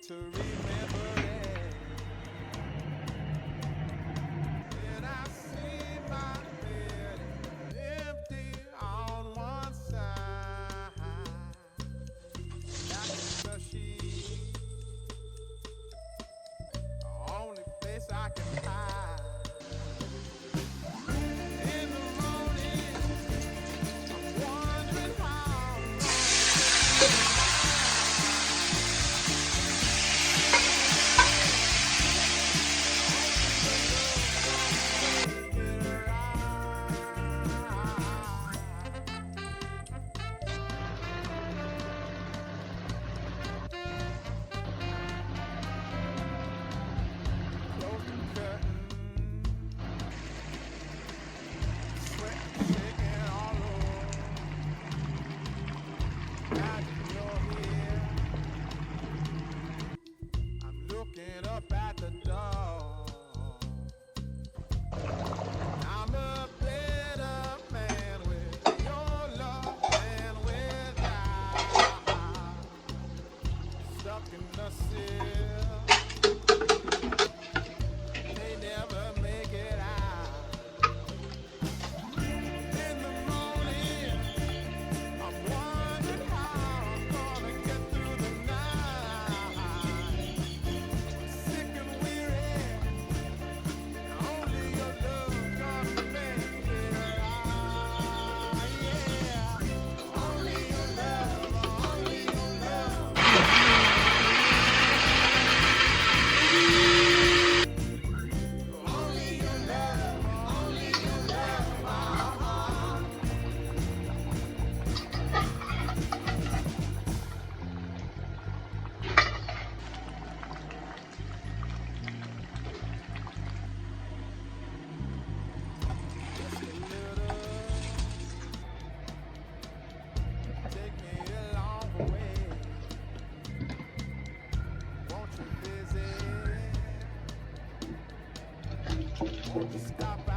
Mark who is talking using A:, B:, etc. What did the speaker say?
A: to remember it. Then I see my bed empty on one side. Back in the sheet, the only place I can hide. In the morning, I'm wondering how close the curtain, sweat shaking all over. Now you're here, I'm looking up at the door. I'm a better man with your love than without. Stuck in the seal, they never make it out. In the morning, I'm wondering how I'm gonna get through the night. Sick and weary, only your love gonna make it right. Yeah, only your love, only your love. Only your love, only your love. Just a little, take me along the way. Won't you visit? Won't you stop